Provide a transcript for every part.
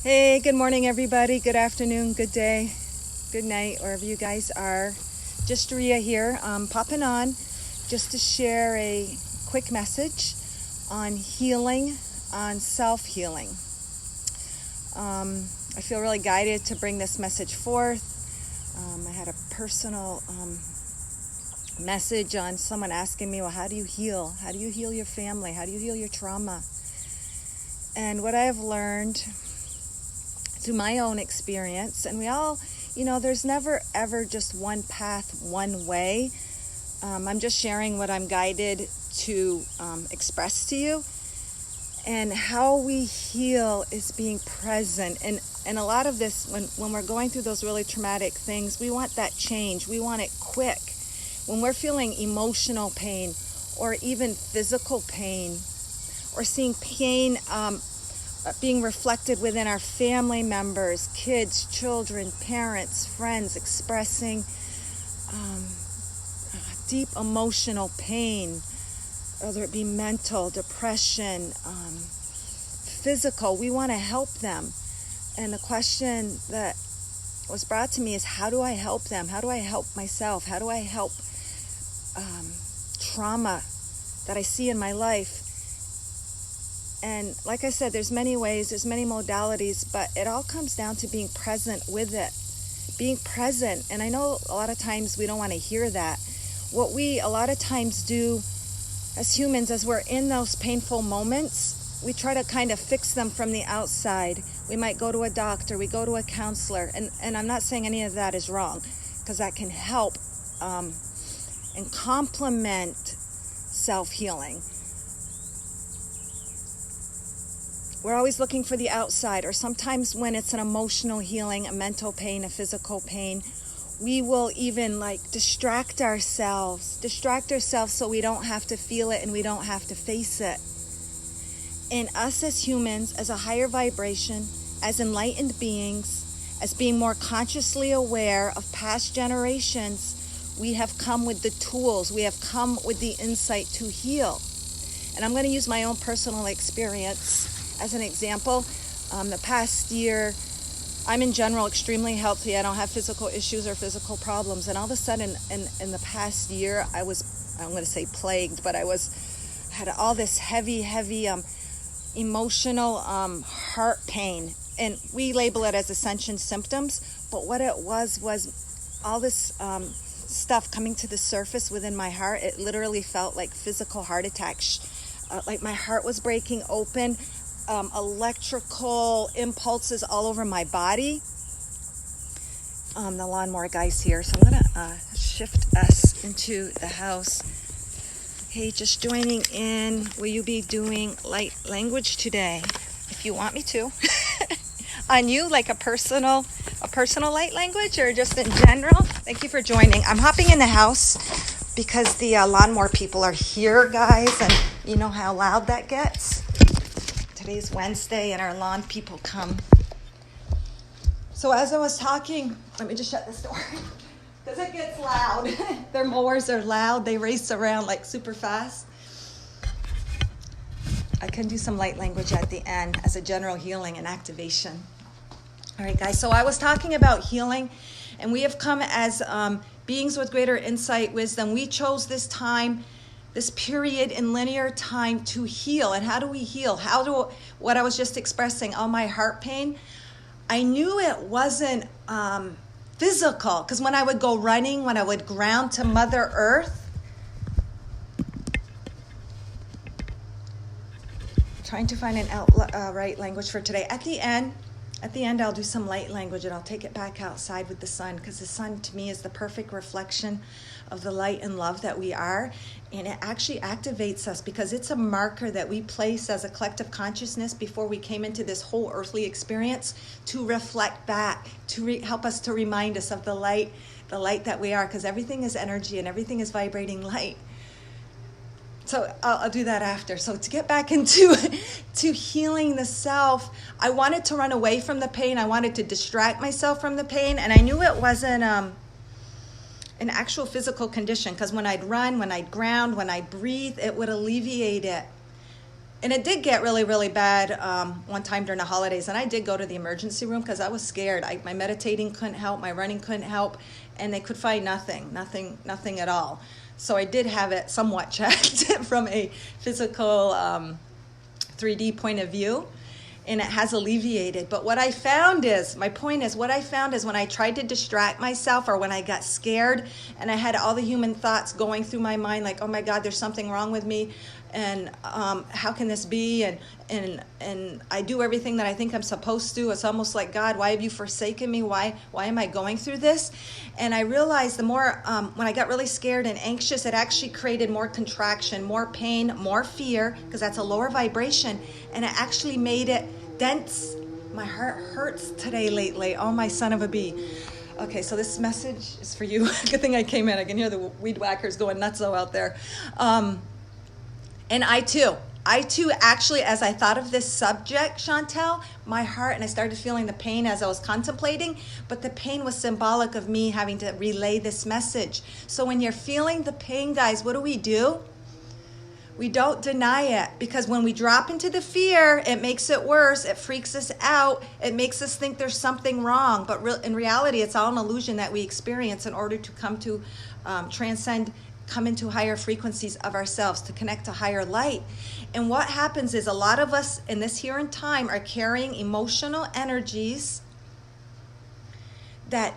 Hey, good morning, everybody. Good afternoon, good day, good night, wherever you guys are. Just Ria here, popping on just to share a quick message on healing, on self-healing. I feel really guided to bring this message forth. I had a personal message on someone asking me, well, how do you heal? How do you heal your family? How do you heal your trauma? And what I have learned through my own experience, and we all, there's never ever just one path, one way. I'm just sharing what I'm guided to express to you. And how we heal is being present. And a lot of this, when we're going through those really traumatic things, we want that change. We want it quick. When we're feeling emotional pain or even physical pain or seeing pain being reflected within our family members, kids, children, parents, friends, expressing deep emotional pain, whether it be mental, depression, physical, we want to help them. And the question that was brought to me is, how do I help them? How do I help myself? How do I help trauma that I see in my life? And like I said, there's many ways, there's many modalities, but it all comes down to being present with it. Being present. And I know a lot of times we don't want to hear that. What we a lot of times do as humans, as we're in those painful moments, we try to kind of fix them from the outside. We might go to a doctor, we go to a counselor, and I'm not saying any of that is wrong, because that can help and complement self-healing. We're always looking for the outside, or sometimes when it's an emotional healing, a mental pain, a physical pain, we will even distract ourselves so we don't have to feel it and we don't have to face it. And us as humans, as a higher vibration, as enlightened beings, as being more consciously aware of past generations, we have come with the tools, we have come with the insight to heal. And I'm going to use my own personal experience as an example. The past year, I'm in general extremely healthy. I don't have physical issues or physical problems. And all of a sudden, in the past year, I'm going to say plagued, but had all this heavy, emotional heart pain. And we label it as ascension symptoms. But what it was all this stuff coming to the surface within my heart. It literally felt like physical heart attacks. Like my heart was breaking open. Electrical impulses all over my body. The lawnmower guy's here, so I'm going to shift us into the house. Hey, just joining in. Will you be doing light language today? If you want me to. On you, like a personal light language, or just in general? Thank you for joining. I'm hopping in the house because the lawnmower people are here, guys, and you know how loud that gets. Today's Wednesday and our lawn people come. So as I was talking, let me just shut this door because it gets loud. Their mowers are loud. They race around like super fast. I can do some light language at the end as a general healing and activation. All right, guys. So I was talking about healing, and we have come as beings with greater insight, wisdom. We chose this time, this period in linear time, to heal. And how do we heal? What I was just expressing, all my heart pain, I knew it wasn't physical, because when I would go running, when I would ground to Mother Earth, trying to find an right language for today. At the end, I'll do some light language, and I'll take it back outside with the sun, because the sun to me is the perfect reflection of the light and love that we are. And it actually activates us, because it's a marker that we place as a collective consciousness before we came into this whole earthly experience, to reflect back, to help us, to remind us of the light that we are, because everything is energy and everything is vibrating light. So I'll do that after. So to get back into to healing the self, I wanted to run away from the pain. I wanted to distract myself from the pain. And I knew it wasn't an actual physical condition, because when I'd run, when I'd ground, when I'd breathe, it would alleviate it. And it did get really, really bad one time during the holidays, and I did go to the emergency room because I was scared. My meditating couldn't help, my running couldn't help, and they could find nothing at all. So I did have it somewhat checked from a physical 3D point of view, and it has alleviated. But what I found is, my point is, what I found is when I tried to distract myself, or when I got scared and I had all the human thoughts going through my mind, like, oh my God, there's something wrong with me, and how can this be, and I do everything that I think I'm supposed to. It's almost like, God, why have you forsaken me? Why am I going through this? And I realized the more, when I got really scared and anxious, it actually created more contraction, more pain, more fear, because that's a lower vibration, and it actually made it dense. My heart hurts today lately. Oh, my son of a bee. Okay, so this message is for you. Good thing I came in. I can hear the weed whackers going nutso out there. And I too, actually, as I thought of this subject, Chantel, my heart, and I started feeling the pain as I was contemplating, but the pain was symbolic of me having to relay this message. So when you're feeling the pain, guys, what do? We don't deny it, because when we drop into the fear, it makes it worse. It freaks us out. It makes us think there's something wrong. But in reality, it's all an illusion that we experience in order to come to transcend, come into higher frequencies of ourselves, to connect to higher light. And what happens is, a lot of us in this here and time are carrying emotional energies that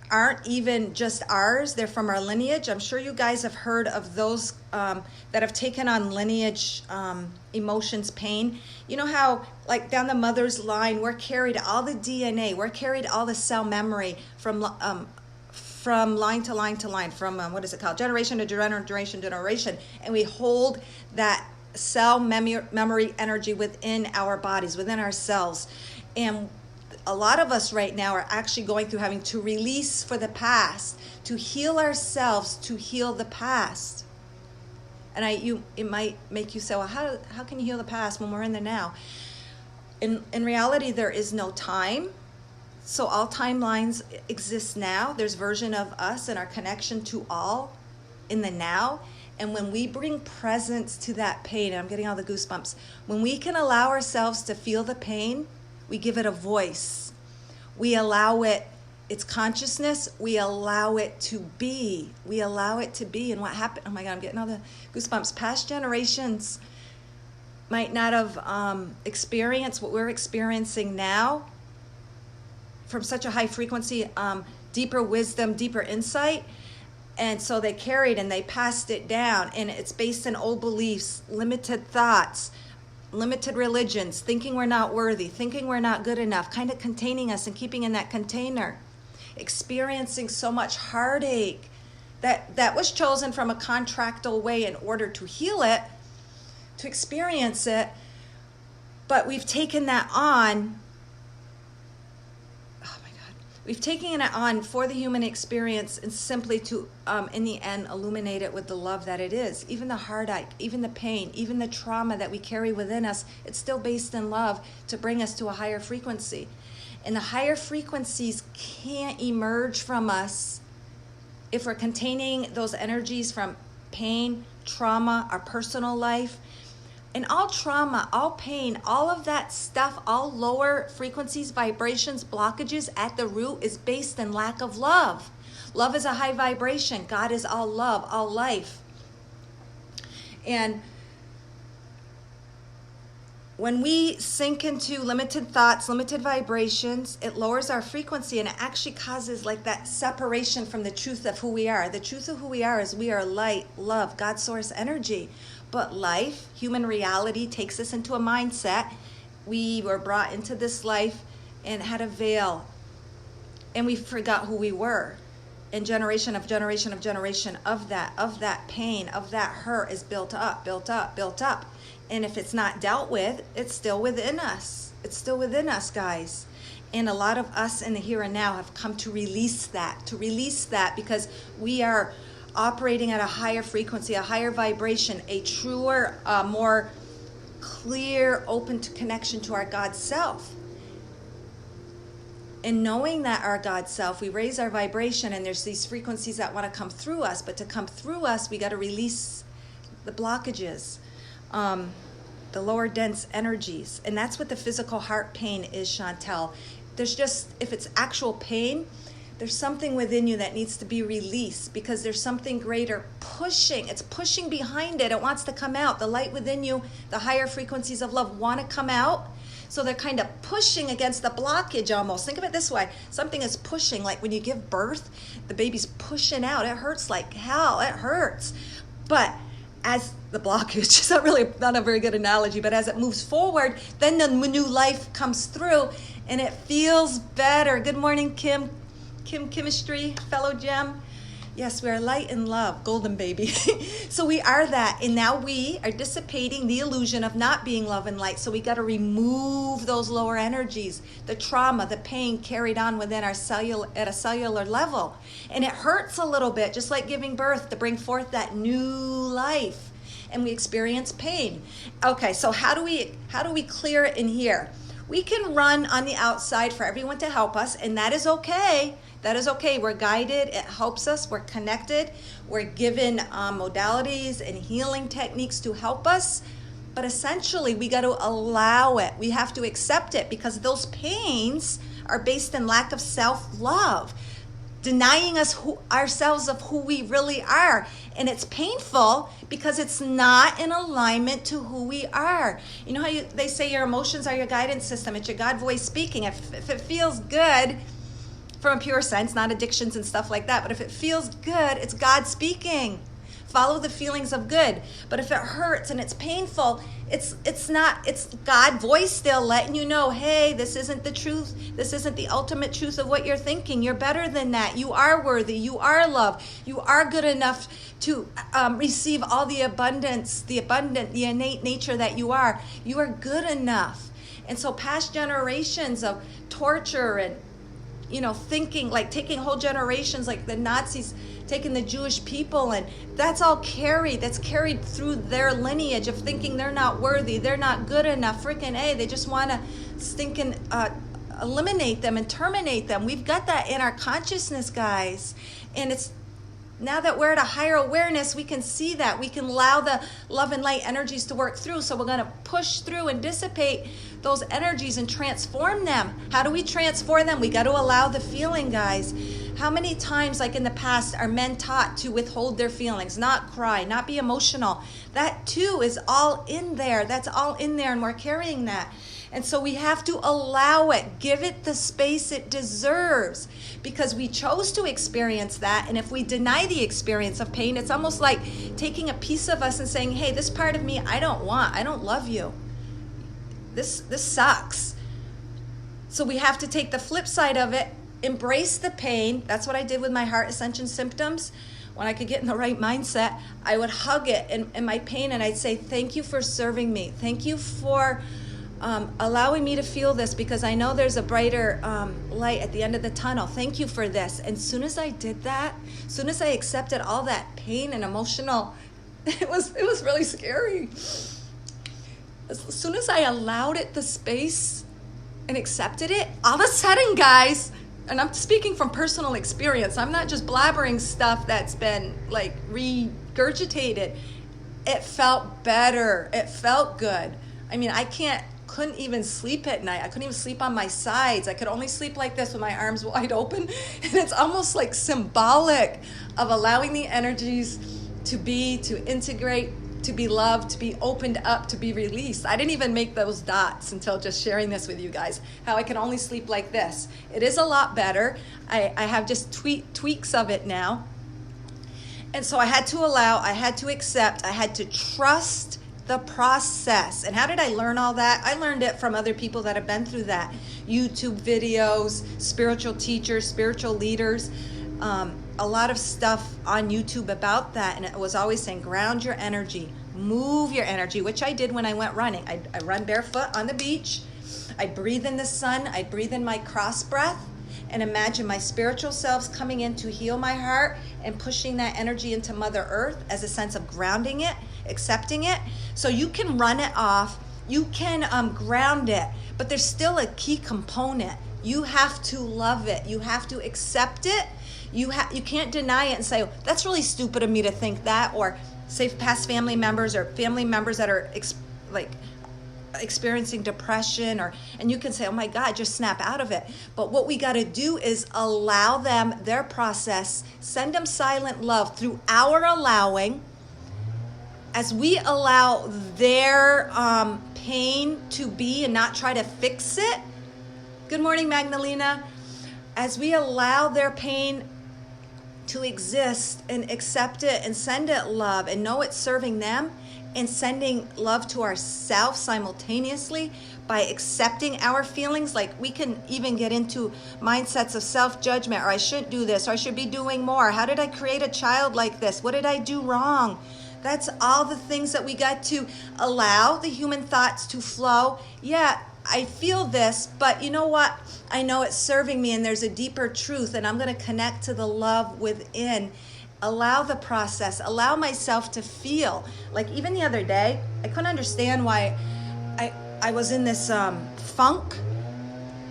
aren't even just ours. They're from our lineage. I'm sure you guys have heard of those that have taken on lineage emotions, pain. You know how, like, down the mother's line, we're carried all the DNA, we're carried all the cell memory from line to line to line, from what is it called, generation to generation, and we hold that cell memory energy within our bodies, within our cells. And a lot of us right now are actually going through having to release for the past, to heal ourselves, to heal the past. And it might make you say, well, how can you heal the past when we're in the now? In reality, there is no time. So all timelines exist now. There's version of us and our connection to all in the now. And when we bring presence to that pain, and I'm getting all the goosebumps, when we can allow ourselves to feel the pain, we give it a voice. We allow it its consciousness. We allow it to be. We allow it to be. And what happened? Oh my God, I'm getting all the goosebumps. Past generations might not have experienced what we're experiencing now, from such a high frequency, deeper wisdom, deeper insight. And so they carried and they passed it down. And it's based in old beliefs, limited thoughts, limited religions, thinking we're not worthy, thinking we're not good enough, kind of containing us and keeping in that container. Experiencing so much heartache that was chosen from a contractual way in order to heal it, to experience it. But we've taken that on. We've taken it on for the human experience, and simply to, in the end, illuminate it with the love that it is. Even the heartache, even the pain, even the trauma that we carry within us, it's still based in love to bring us to a higher frequency. And the higher frequencies can't emerge from us if we're containing those energies from pain, trauma, our personal life. And all trauma, all pain, all of that stuff, all lower frequencies, vibrations, blockages at the root is based in lack of love. Love is a high vibration. God is all love, all life. And when we sink into limited thoughts, limited vibrations, it lowers our frequency, and it actually causes like that separation from the truth of who we are. The truth of who we are is we are light, love, God source energy. But life, human reality, takes us into a mindset. We were brought into this life and had a veil, and we forgot who we were. And generation of generation of generation of that pain, of that hurt is built up, built up, built up. And if it's not dealt with, it's still within us. It's still within us, guys. And a lot of us in the here and now have come to release that because we are operating at a higher frequency, a higher vibration, a truer, more clear, open to connection to our God self. And knowing that our God self, we raise our vibration, and there's these frequencies that want to come through us, but to come through us, we got to release the blockages. the lower dense energies. And that's what the physical heart pain is, Chantel. There's just, if it's actual pain, there's something within you that needs to be released because there's something greater pushing. It's pushing behind it. It wants to come out. The light within you, the higher frequencies of love want to come out. So they're kind of pushing against the blockage almost. Think of it this way. Something is pushing, like when you give birth, the baby's pushing out. It hurts like hell. It hurts. But as the blockage, it's not a very good analogy, but as it moves forward, then the new life comes through and it feels better. Good morning, Kim. Kim Chemistry, fellow gem. Yes, we are light and love, golden baby. So we are that, and now we are dissipating the illusion of not being love and light. So we got to remove those lower energies, the trauma, the pain carried on within our at a cellular level. And it hurts a little bit, just like giving birth, to bring forth that new life. And we experience pain. Okay, so how do we clear it in here? We can run on the outside for everyone to help us, and that is okay. That is okay. We're guided. It helps us. We're connected. We're given modalities and healing techniques to help us. But essentially, we got to allow it. We have to accept it because those pains are based in lack of self-love, denying us ourselves of who we really are. And it's painful because it's not in alignment to who we are. You know how they say your emotions are your guidance system. It's your God voice speaking. If it feels good, from a pure sense, not addictions and stuff like that, but if it feels good, it's God speaking. Follow the feelings of good. But if it hurts and it's painful, it's God voice still letting you know, hey, this isn't the truth. This isn't the ultimate truth of what you're thinking. You're better than that. You are worthy. You are loved. You are good enough to receive all the abundance, the innate nature that you are. You are good enough. And so past generations of torture and thinking, like taking whole generations, like the Nazis taking the Jewish people, and that's carried through their lineage of thinking they're not worthy, they're not good enough, freaking A, they just want to stinking eliminate them and terminate them. We've got that in our consciousness, guys, and it's now that we're at a higher awareness, we can see that. We can allow the love and light energies to work through. So we're going to push through and dissipate those energies and transform them. How do we transform them? We got to allow the feeling, guys. How many times, like in the past, are men taught to withhold their feelings, not cry, not be emotional? That too is all in there. That's all in there, and we're carrying that. And so we have to allow it, give it the space it deserves, because we chose to experience that. And if we deny the experience of pain, it's almost like taking a piece of us and saying, hey, this part of me, I don't love you. This sucks. So we have to take the flip side of it, embrace the pain. That's what I did with my heart ascension symptoms. When I could get in the right mindset, I would hug it in my pain, and I'd say, thank you for serving me. Thank you for allowing me to feel this, because I know there's a brighter light at the end of the tunnel. Thank you for this. And as soon as I did that, as soon as I accepted all that pain and emotional, it was really scary. As soon as I allowed it the space and accepted it, all of a sudden, guys, and I'm speaking from personal experience, I'm not just blabbering stuff that's been like regurgitated. It felt better. It felt good. I mean, couldn't even sleep at night. I couldn't even sleep on my sides. I could only sleep like this with my arms wide open. And it's almost like symbolic of allowing the energies to integrate, to be loved, to be opened up, to be released. I didn't even make those dots until just sharing this with you guys, how I can only sleep like this. It is a lot better. I have just tweaks of it now. And so I had to allow, I had to accept, I had to trust the process. And how did I learn all that? I learned it from other people that have been through that. YouTube videos, spiritual teachers, spiritual leaders, a lot of stuff on YouTube about that. And it was always saying, ground your energy, move your energy, which I did when I went running. I run barefoot on the beach. I breathe in the sun. I breathe in my cross breath and imagine my spiritual selves coming in to heal my heart and pushing that energy into Mother Earth as a sense of grounding it, accepting it. So you can run it off, you can ground it, but there's still a key component. You have to love it. You have to accept it. You can't deny it and say, oh, that's really stupid of me to think that, or say past family members or family members that are experiencing depression, and you can say, oh my God, just snap out of it. But what we got to do is allow them their process, send them silent love through our allowing. As we allow their pain to be and not try to fix it. Good morning, Magdalena. As we allow their pain to exist and accept it and send it love and know it's serving them, and sending love to ourselves simultaneously by accepting our feelings. Like, we can even get into mindsets of self-judgment, or I shouldn't do this, or I should be doing more. How did I create a child like this? What did I do wrong? That's all the things that we got to allow the human thoughts to flow. Yeah, I feel this, but you know what? I know it's serving me, and there's a deeper truth, and I'm going to connect to the love within. Allow the process, allow myself to feel. Like, even the other day, I couldn't understand why I was in this funk,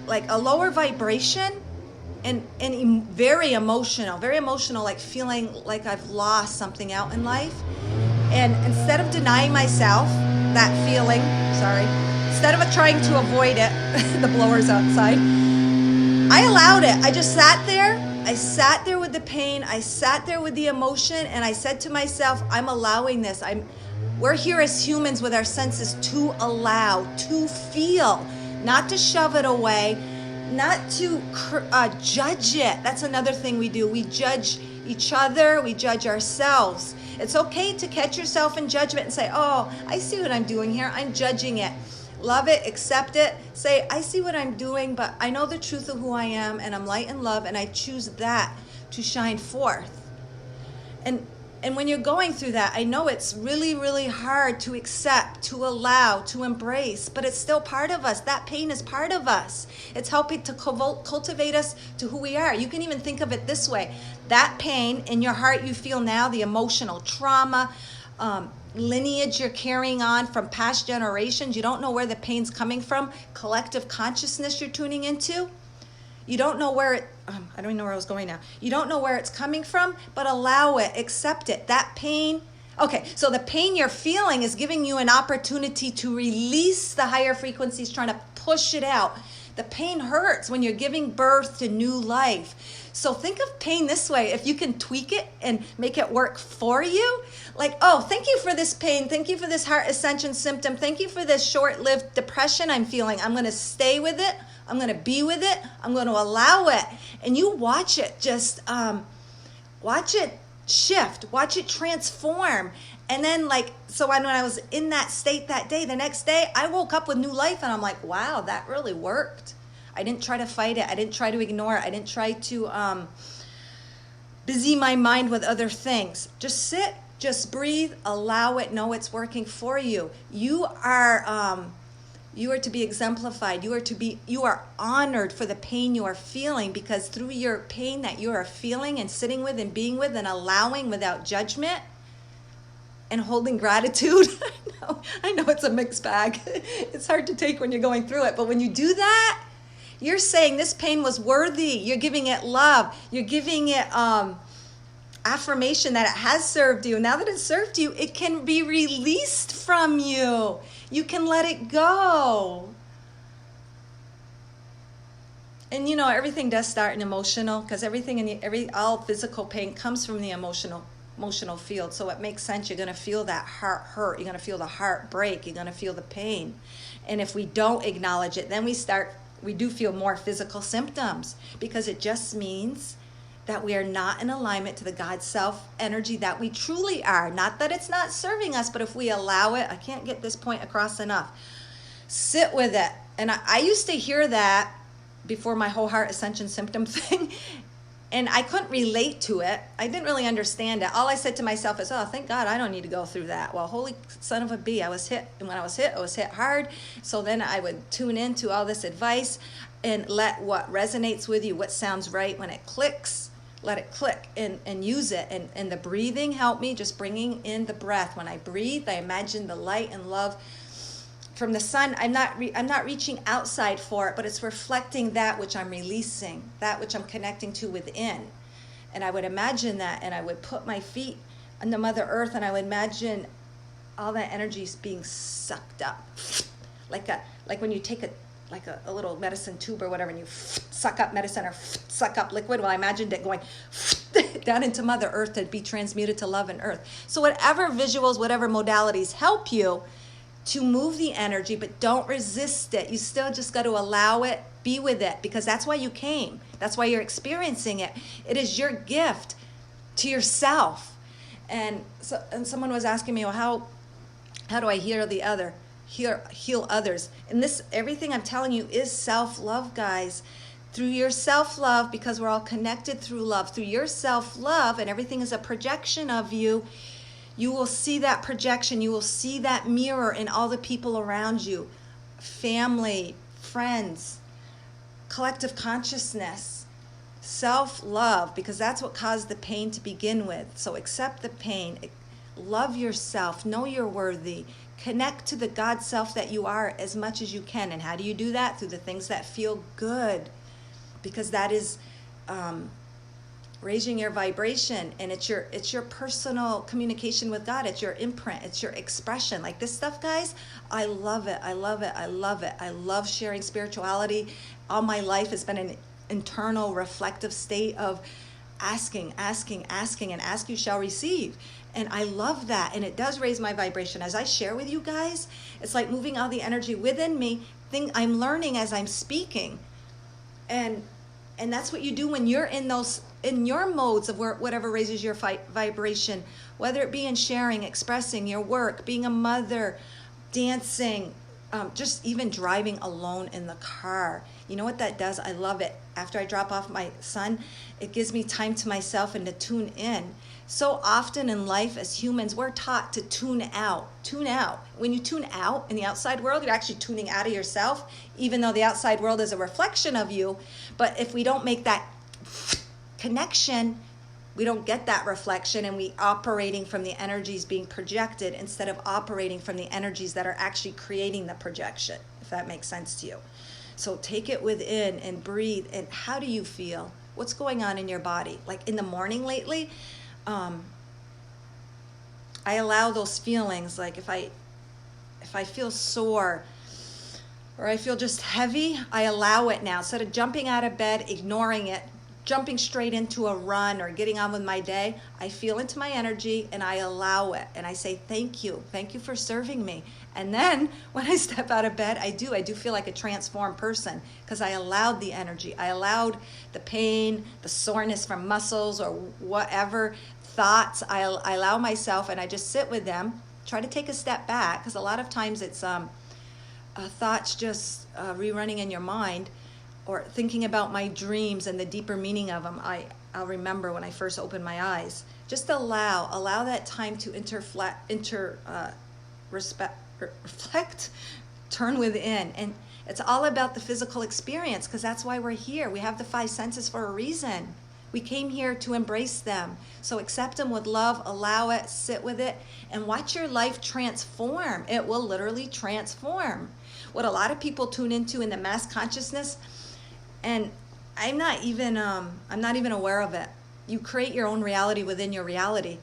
like a lower vibration, and very emotional, like feeling like I've lost something out in life. And instead of denying myself that feeling, instead of trying to avoid it, the blower's outside, I allowed it. I just sat there. I sat there with the pain. I sat there with the emotion, and I said to myself, I'm allowing this. We're here as humans with our senses to allow, to feel, not to shove it away, not to judge it. That's another thing we do. We judge each other. We judge ourselves. It's okay to catch yourself in judgment and say, oh, I see what I'm doing here. I'm judging it. Love it, accept it, say, I see what I'm doing, but I know the truth of who I am, and I'm light and love, and I choose that to shine forth. And when you're going through that, I know it's really, really hard to accept, to allow, to embrace, but it's still part of us. That pain is part of us. It's helping to cultivate us to who we are. You can even think of it this way. That pain in your heart you feel now, the emotional trauma, lineage you're carrying on from past generations. You don't know where the pain's coming from. Collective consciousness you're tuning into. You don't know where it, I don't even know where I was going now. You don't know where it's coming from, but allow it, accept it. That pain, okay, so the pain you're feeling is giving you an opportunity to release the higher frequencies, trying to push it out. The pain hurts when you're giving birth to new life. So think of pain this way. If you can tweak it and make it work for you, like, oh, thank you for this pain. Thank you for this heart ascension symptom. Thank you for this short-lived depression I'm feeling. I'm going to stay with it. I'm going to be with it. I'm going to allow it. And you watch it just, watch it shift. Watch it transform. And then, like, so when I was in that state that day, the next day, I woke up with new life, and I'm like, wow, that really worked. I didn't try to fight it. I didn't try to ignore it. I didn't try to busy my mind with other things. Just sit, just breathe, allow it, know it's working for you. You are to be exemplified. You are honored for the pain you are feeling, because through your pain that you are feeling and sitting with and being with and allowing without judgment and holding gratitude. I know it's a mixed bag. It's hard to take when you're going through it, but when you do that, you're saying this pain was worthy. You're giving it love. You're giving it affirmation that it has served you. Now that it's served you, it can be released from you. You can let it go. And you know, everything does start in emotional, because everything in all physical pain comes from the emotional field. So it makes sense. You're going to feel that heart hurt. You're going to feel the heart break. You're going to feel the pain. And if we don't acknowledge it, then we do feel more physical symptoms, because it just means that we are not in alignment to the God self energy that we truly are. Not that it's not serving us, but if we allow it, I can't get this point across enough. Sit with it. And I used to hear that before my whole heart ascension symptom thing, and I couldn't relate to it. I didn't really understand it. All I said to myself is, oh, thank God I don't need to go through that. Well, holy son of a bee, I was hit. And when I was hit hard. So then I would tune into all this advice and let what resonates with you, what sounds right, when it clicks, let it click and use it. And the breathing helped me, just bringing in the breath. When I breathe, I imagine the light and love from the sun. I'm not reaching outside for it, but it's reflecting that which I'm releasing, that which I'm connecting to within. And I would imagine that, and I would put my feet on the Mother Earth, and I would imagine all that energy is being sucked up, like when you take a little medicine tube or whatever, and you suck up medicine or suck up liquid. Well, I imagined it going down into Mother Earth to be transmuted to love and earth. So whatever visuals, whatever modalities help you to move the energy, but don't resist it. You still just got to allow it, be with it, because that's why you came. That's why you're experiencing it. It is your gift to yourself. And someone was asking me, well, how do I heal others? And this, everything I'm telling you is self-love, guys. Through your self-love, because we're all connected through love, through your self-love, and everything is a projection of you, you will see that projection. You will see that mirror in all the people around you, family, friends, collective consciousness, self-love, because that's what caused the pain to begin with. So accept the pain, love yourself, know you're worthy, connect to the God self that you are as much as you can. And how do you do that? Through the things that feel good, because that is raising your vibration, and it's your personal communication with God. It's your imprint, it's your expression. Like this stuff, guys, I love it. I love it. I love it. I love sharing spirituality. All my life has been an internal reflective state of asking, and ask you shall receive. And I love that, and it does raise my vibration. As I share with you guys, it's like moving all the energy within me. I'm learning as I'm speaking, and that's what you do when you're in your modes of whatever raises your vibration, whether it be in sharing, expressing your work, being a mother, dancing, just even driving alone in the car. You know what that does? I love it. After I drop off my son, it gives me time to myself and to tune in. So often in life as humans, we're taught to tune out. Tune out. When you tune out in the outside world, you're actually tuning out of yourself, even though the outside world is a reflection of you. But if we don't make that connection, we don't get that reflection, and we operating from the energies being projected instead of operating from the energies that are actually creating the projection, if that makes sense to you. So take it within and breathe. And how do you feel? What's going on in your body? Like in the morning lately, I allow those feelings. Like if I feel sore or I feel just heavy, I allow it now. Instead of jumping out of bed, ignoring it, jumping straight into a run or getting on with my day, I feel into my energy and I allow it. And I say, thank you for serving me. And then when I step out of bed, I do feel like a transformed person, because I allowed the energy. I allowed the pain, the soreness from muscles or whatever thoughts. I allow myself, and I just sit with them, try to take a step back, because a lot of times it's thoughts just rerunning in your mind, or thinking about my dreams and the deeper meaning of them. I'll remember when I first opened my eyes. Just allow that time to reflect, turn within. And it's all about the physical experience, because that's why we're here. We have the 5 senses for a reason. We came here to embrace them. So accept them with love, allow it, sit with it, and watch your life transform. It will literally transform. What a lot of people tune into in the mass consciousness, and I'm not even aware of it. You create your own reality within your reality.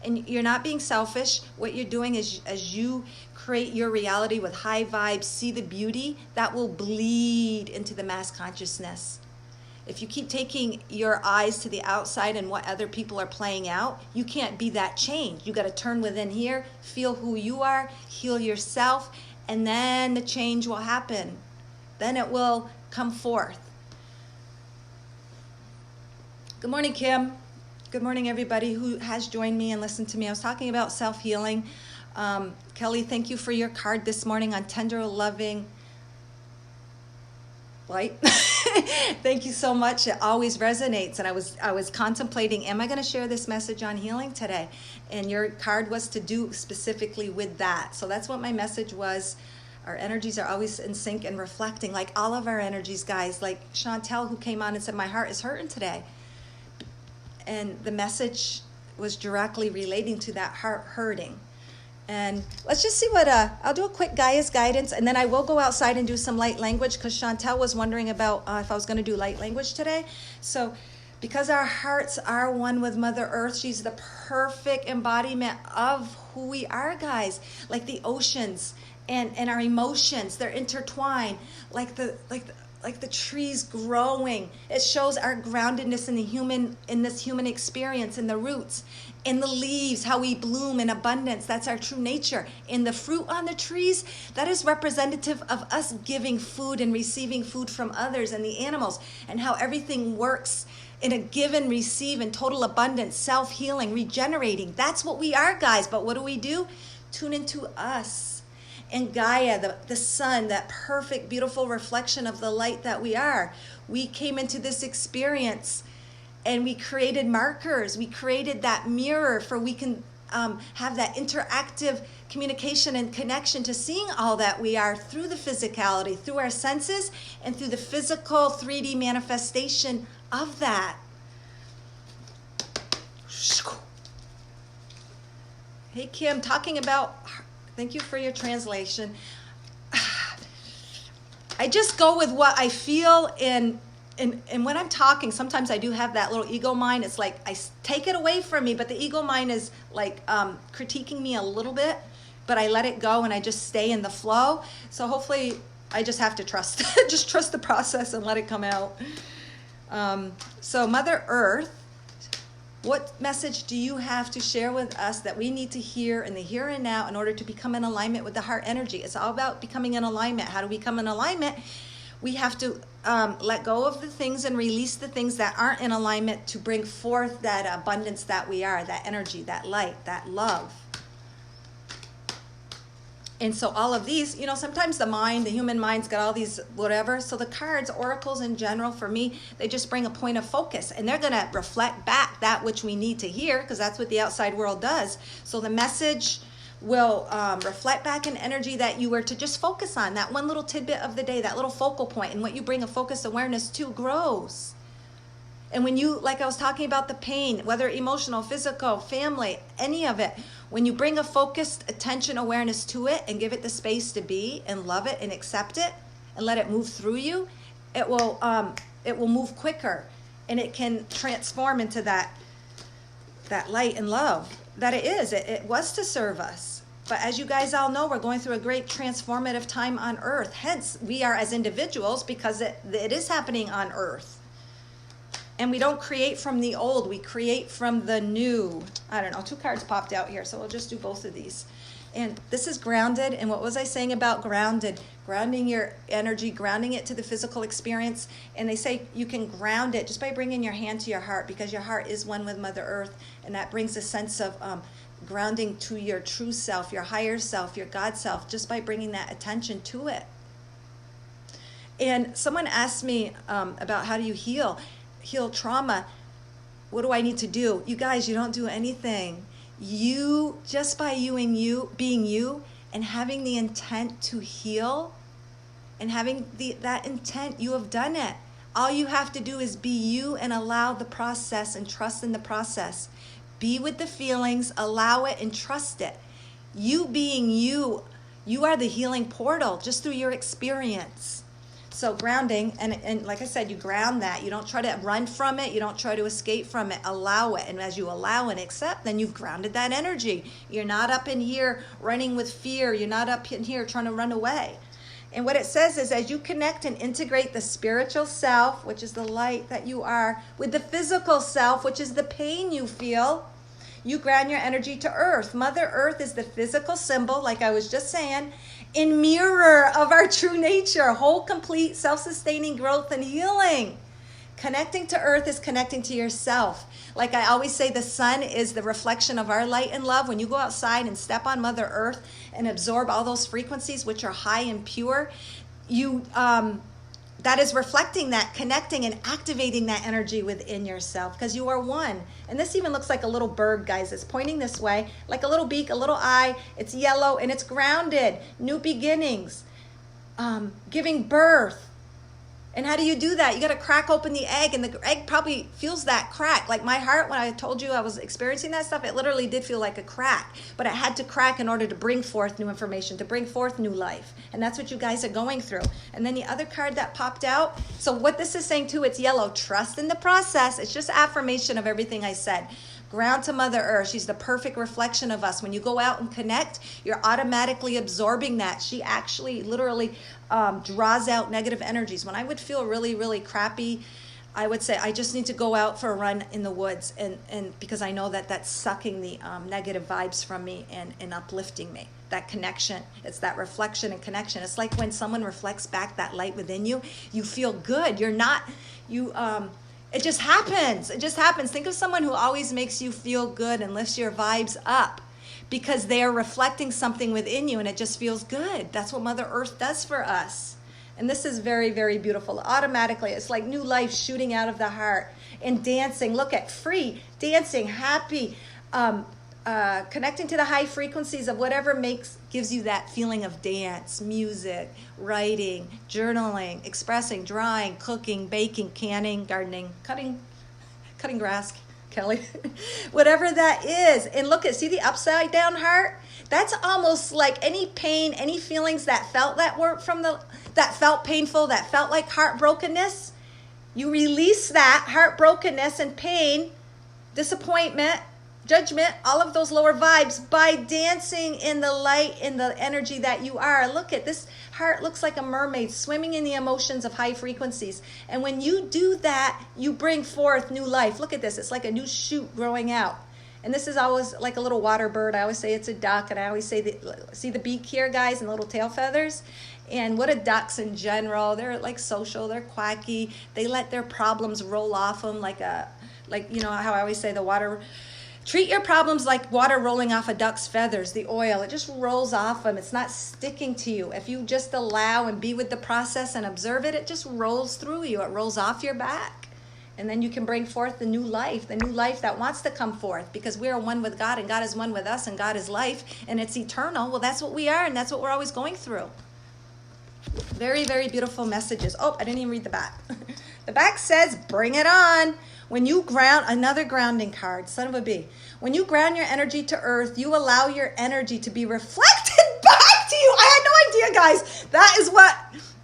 And you're not being selfish. What you're doing is, as you create your reality with high vibes, see the beauty, that will bleed into the mass consciousness. If you keep taking your eyes to the outside and what other people are playing out, you can't be that change. You got to turn within here, feel who you are, heal yourself, and then the change will happen. Then it will come forth. Good morning, Kim. Good morning, everybody who has joined me and listened to me. I was talking about self-healing. Kelly, thank you for your card this morning on tender, loving light. Thank you so much. It always resonates. And I was contemplating, am I going to share this message on healing today? And your card was to do specifically with that. So that's what my message was. Our energies are always in sync and reflecting, like all of our energies, guys. Like Chantel, who came on and said, my heart is hurting today. And the message was directly relating to that heart hurting. And let's just see what, I'll do a quick Gaia's guidance, and then I will go outside and do some light language, because Chantel was wondering about if I was going to do light language today. So because our hearts are one with Mother Earth, she's the perfect embodiment of who we are, guys. Like the oceans and our emotions, they're intertwined like the trees growing. It shows our groundedness in this human experience, in the roots, in the leaves, how we bloom in abundance. That's our true nature. In the fruit on the trees, that is representative of us giving food and receiving food from others and the animals, and how everything works in a give and receive in total abundance, self-healing, regenerating. That's what we are, guys. But what do? Tune into us and Gaia, the sun, that perfect, beautiful reflection of the light that we are. We came into this experience and we created markers. We created that mirror for we can have that interactive communication and connection to seeing all that we are through the physicality, through our senses, and through the physical 3D manifestation of that. Hey, Kim, talking about, thank you for your translation. I just go with what I feel, and when I'm talking, sometimes I do have that little ego mind. It's like I take it away from me, but the ego mind is like critiquing me a little bit, but I let it go and I just stay in the flow. So hopefully I just have to trust, just trust the process and let it come out. So Mother Earth, what message do you have to share with us that we need to hear in the here and now in order to become in alignment with the heart energy? It's all about becoming in alignment. How do we become in alignment? We have to let go of the things and release the things that aren't in alignment to bring forth that abundance that we are, that energy, that light, that love. And so all of these, you know, sometimes the human mind's got all these whatever. So the cards, oracles in general, for me, they just bring a point of focus. And they're going to reflect back that which we need to hear, because that's what the outside world does. So the message will reflect back an energy that you were to just focus on, that one little tidbit of the day, that little focal point. And what you bring a focus awareness to grows. And when you, like I was talking about the pain, whether emotional, physical, family, any of it, when you bring a focused attention awareness to it and give it the space to be and love it and accept it and let it move through you, it will move quicker, and it can transform into that light and love that it is. It was to serve us. But as you guys all know, we're going through a great transformative time on Earth. Hence, we are as individuals, because it is happening on Earth. And we don't create from the old, we create from the new. I don't know, 2 cards popped out here, so we'll just do both of these. And this is grounded. And what was I saying about grounded? Grounding your energy, grounding it to the physical experience. And they say you can ground it just by bringing your hand to your heart, because your heart is one with Mother Earth. And that brings a sense of grounding to your true self, your higher self, your God self, just by bringing that attention to it. And someone asked me about how do you heal trauma. What do I need to do? You guys, you don't do anything. You, just by you and you being you and having the intent to heal and having that intent, you have done it. All you have to do is be you and allow the process and trust in the process. Be with the feelings, allow it and trust it. You being you, you are the healing portal just through your experience. So grounding, and like I said, you ground that. You don't try to run from it. You don't try to escape from it. Allow it. And as you allow and accept, then you've grounded that energy. You're not up in here running with fear. You're not up in here trying to run away. And what it says is, as you connect and integrate the spiritual self, which is the light that you are, with the physical self, which is the pain you feel, you ground your energy to Earth. Mother Earth is the physical symbol, like I was just saying, in mirror of our true nature, whole, complete, self-sustaining growth and healing. Connecting to Earth is connecting to yourself. Like I always say, the sun is the reflection of our light and love. When you go outside and step on Mother Earth and absorb all those frequencies, which are high and pure, you that is reflecting that, connecting and activating that energy within yourself, because you are one. And this even looks like a little bird, guys. It's pointing this way, like a little beak, a little eye. It's yellow and it's grounded. New beginnings, giving birth. And how do you do that? You got to crack open the egg, and the egg probably feels that crack. Like my heart, when I told you I was experiencing that stuff, it literally did feel like a crack. But it had to crack in order to bring forth new information, to bring forth new life. And that's what you guys are going through. And then the other card that popped out. So what this is saying too, it's yellow. Trust in the process. It's just affirmation of everything I said. Ground to Mother Earth. She's the perfect reflection of us. When you go out and connect, you're automatically absorbing that. She actually literally draws out negative energies. When I would feel really, really crappy, I would say, I just need to go out for a run in the woods, and because I know that that's sucking the negative vibes from me and uplifting me. That connection, it's that reflection and connection. It's like when someone reflects back that light within you, you feel good. It just happens. It just happens. Think of someone who always makes you feel good and lifts your vibes up because they are reflecting something within you and it just feels good. That's what Mother Earth does for us. And this is very, very beautiful. Automatically, it's like new life shooting out of the heart. And dancing, look at free, dancing, happy, connecting to the high frequencies of whatever gives you that feeling of dance, music, writing, journaling, expressing, drawing, cooking, baking, canning, gardening, cutting grass, Kelly, whatever that is. And see the upside down heart? That's almost like any pain, any feelings that felt that felt painful, that felt like heartbrokenness. You release that heartbrokenness and pain, disappointment, judgment, all of those lower vibes by dancing in the light, in the energy that you are. Look at this heart, looks like a mermaid swimming in the emotions of high frequencies. And when you do that, you bring forth new life. Look at this, it's like a new shoot growing out. And this is always like a little water bird. I always say it's a duck, and I always say, see the beak here, guys, and the little tail feathers? And what are ducks in general? They're like social, they're quacky. They let their problems roll off them like you know how I always say the water. Treat your problems like water rolling off a duck's feathers, the oil. It just rolls off them. It's not sticking to you. If you just allow and be with the process and observe it, it just rolls through you. It rolls off your back. And then you can bring forth the new life that wants to come forth, because we are one with God and God is one with us and God is life and it's eternal. Well, that's what we are, and that's what we're always going through. Very, very beautiful messages. Oh, I didn't even read the back. The back says, bring it on. When you ground, another grounding card, son of a bee. When you ground your energy to earth, you allow your energy to be reflected back to you. I had no idea, guys. That is what,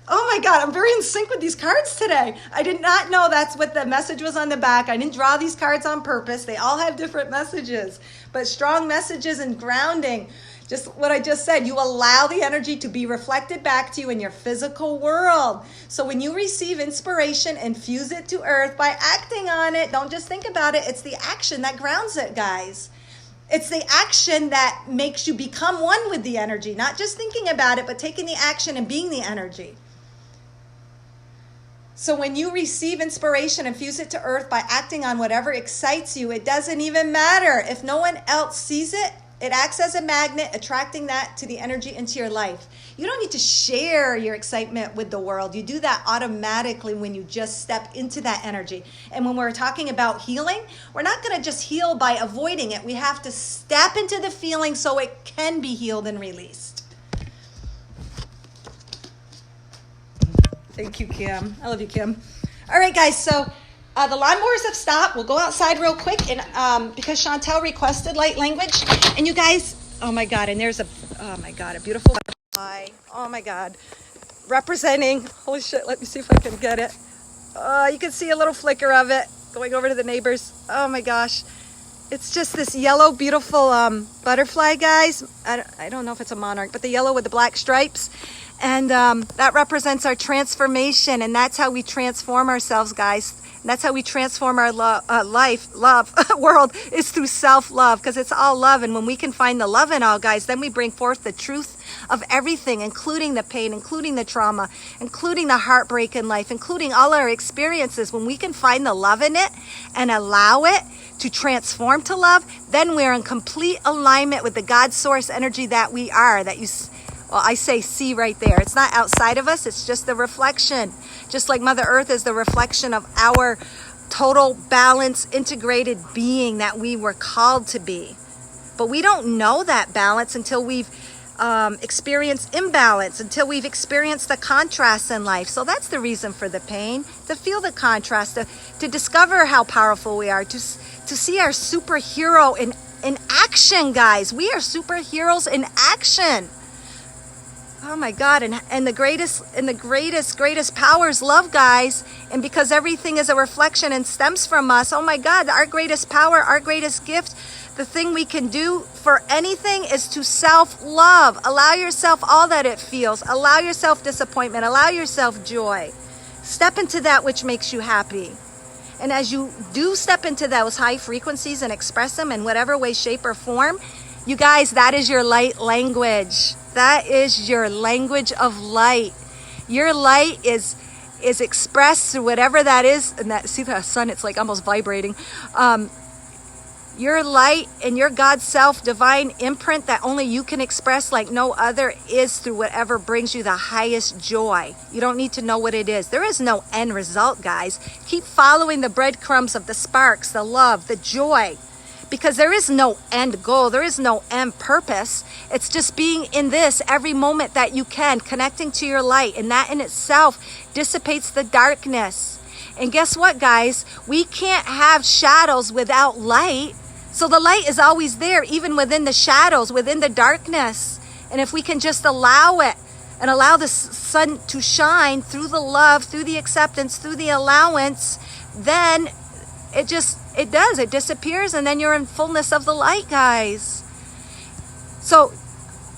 oh my God, I'm very in sync with these cards today. I did not know that's what the message was on the back. I didn't draw these cards on purpose. They all have different messages, but strong messages and grounding. Just what I just said, you allow the energy to be reflected back to you in your physical world. So when you receive inspiration, infuse it to earth by acting on it. Don't just think about it. It's the action that grounds it, guys. It's the action that makes you become one with the energy, not just thinking about it, but taking the action and being the energy. So when you receive inspiration, infuse it to earth by acting on whatever excites you. It doesn't even matter. If no one else sees it, it acts as a magnet, attracting that to the energy into your life. You don't need to share your excitement with the world. You do that automatically when you just step into that energy. And when we're talking about healing, we're not going to just heal by avoiding it. We have to step into the feeling so it can be healed and released. Thank you, Kim. I love you, Kim. All right, guys, so the lawnmowers have stopped. We'll go outside real quick, and because Chantel requested light language. And you guys, oh my God, and there's a beautiful butterfly. Oh my God. Representing, holy shit, let me see if I can get it. You can see a little flicker of it going over to the neighbors. Oh my gosh. It's just this yellow, beautiful butterfly, guys. I don't know if it's a monarch, but the yellow with the black stripes. And that represents our transformation, and that's how we transform ourselves, guys. And that's how we transform our world, is through self-love, because it's all love. And when we can find the love in all, guys, then we bring forth the truth of everything, including the pain, including the trauma, including the heartbreak in life, including all our experiences. When we can find the love in it and allow it to transform to love, then we're in complete alignment with the God source energy that we are, that you, well, I say see right there. It's not outside of us, it's just the reflection. Just like Mother Earth is the reflection of our total balance, integrated being that we were called to be. But we don't know that balance until we've experienced imbalance, until we've experienced the contrast in life. So that's the reason for the pain, to feel the contrast, to discover how powerful we are, to see our superhero in action, guys. We are superheroes in action. Oh my God, and the greatest power is love, guys. And because everything is a reflection and stems from us, oh my God, our greatest power, our greatest gift, the thing we can do for anything is to self-love. Allow yourself all that it feels. Allow yourself disappointment. Allow yourself joy. Step into that which makes you happy. And as you do step into those high frequencies and express them in whatever way, shape, or form, you guys, that is your light language. That is your language of light. Your light is expressed through whatever that is. And that, see the sun, it's like almost vibrating. Your light and your God self divine imprint that only you can express like no other is through whatever brings you the highest joy. You don't need to know what it is. There is no end result, guys. Keep following the breadcrumbs of the sparks, the love, the joy, because there is no end goal. There is no end purpose. It's just being in this every moment that you can, connecting to your light. And that in itself dissipates the darkness. And guess what, guys? We can't have shadows without light. So the light is always there, even within the shadows, within the darkness. And if we can just allow it and allow the sun to shine through the love, through the acceptance, through the allowance, then it disappears, and then you're in fullness of the light, guys. So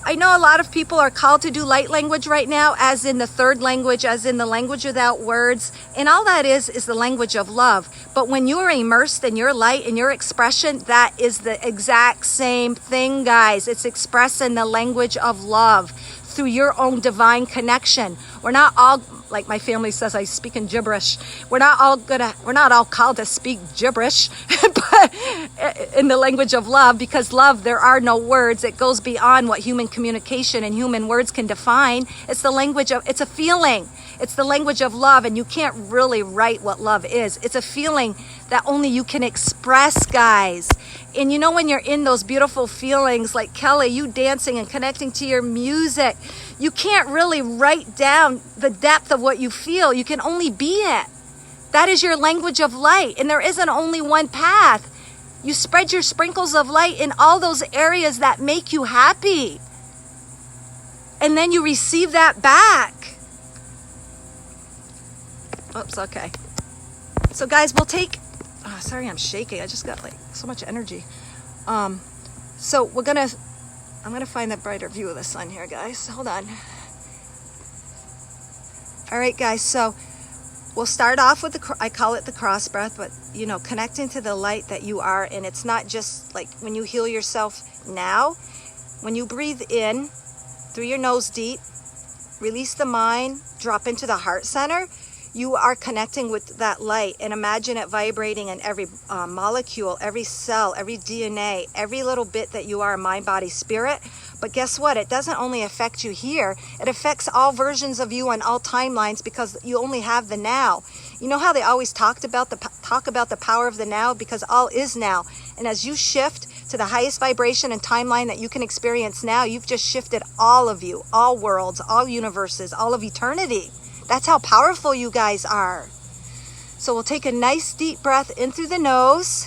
I know a lot of people are called to do light language right now, as in the third language, as in the language without words. And all that is the language of love. But when you are immersed in your light and your expression, that is the exact same thing, guys. It's expressing the language of love through your own divine connection. We're not all, like my family says, I speak in gibberish. We're not all called to speak gibberish, but in the language of love, because love, there are no words. It goes beyond what human communication and human words can define. It's the language of, it's a feeling. It's the language of love, and you can't really write what love is. It's a feeling that only you can express, guys. And you know, when you're in those beautiful feelings, like Kelly, you dancing and connecting to your music, you can't really write down the depth of what you feel. You can only be it. That is your language of light, and there isn't only one path. You spread your sprinkles of light in all those areas that make you happy. And then you receive that back. Oops, okay. So guys, we'll take, sorry I'm shaking. I just got like so much energy. So I'm gonna find the brighter view of the sun here, guys. Hold on. All right, guys, so we'll start off with I call it the cross breath, but you know, connecting to the light that you are. And it's not just like when you heal yourself now. When you breathe in through your nose deep, release the mind, drop into the heart center, you are connecting with that light, and imagine it vibrating in every molecule, every cell, every DNA, every little bit that you are, mind, body, spirit. But guess what? It doesn't only affect you here. It affects all versions of you on all timelines, because you only have the now. You know how they always talk about the power of the now? Because all is now. And as you shift to the highest vibration and timeline that you can experience now, you've just shifted all of you, all worlds, all universes, all of eternity. That's how powerful you guys are. So we'll take a nice deep breath in through the nose.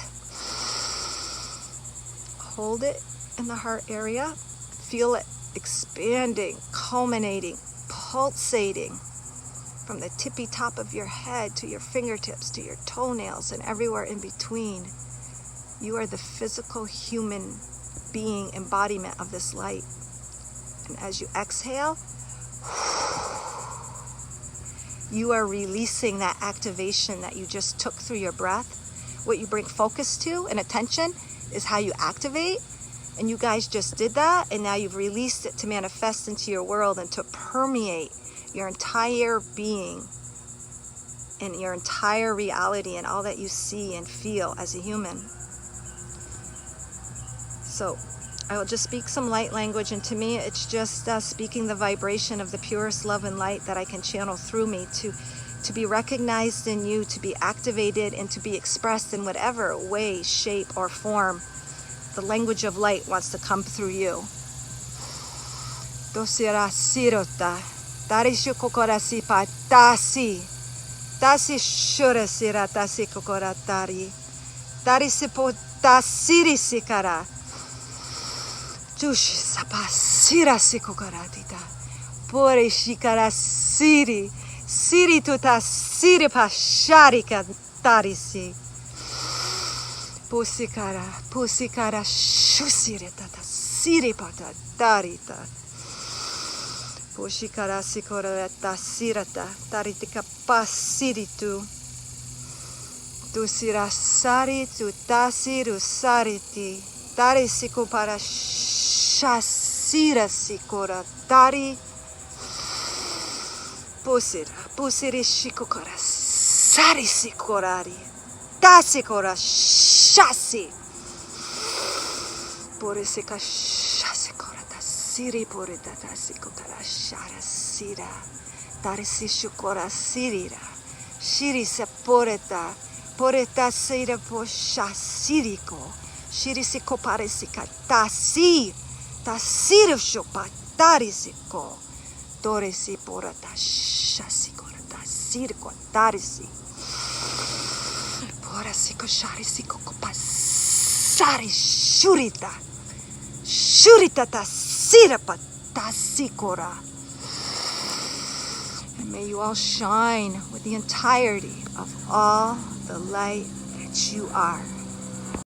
Hold it in the heart area. Feel it expanding, culminating, pulsating from the tippy top of your head to your fingertips, to your toenails, and everywhere in between. You are the physical human being embodiment of this light. And as you exhale, you are releasing that activation that you just took through your breath. What you bring focus to and attention is how you activate. And you guys just did that, and now you've released it to manifest into your world and to permeate your entire being and your entire reality and all that you see and feel as a human. So I will just speak some light language, and to me it's just speaking the vibration of the purest love and light that I can channel through me to be recognized in you, to be activated, and to be expressed in whatever way, shape, or form the language of light wants to come through you. Dosira sirota, tarishu kokorasi patasi, tasi shura sira tasi kokoratari, tarisipo tasiri sikara. Tush sapasira sikokaratita. Pore shikara siri. Siri tuta siri pasharika tarisi. Pusikara shusiri tata siri pata tarita. Pushikara sikorata sirata taritika pasiritu. Tu sirasari tu tasiru sariti. Tari siku para shasira sikora tari. Pusiri shikukara sari sikorari. Tasikora shasi. Porisika shasikora tasiri porita tasikokara shara sira. Tarisi shukora sirira. Shiri saporeta. Poreta sira po shasiriko. Shiri siko parisika tasi. Tasiri shupa tarisiko. Torisi porata shasikora tasiriko tarisi. Porasiko sharisiko kopasari shurita. Shurita tasira patasikora. And may you all shine with the entirety of all the light that you are.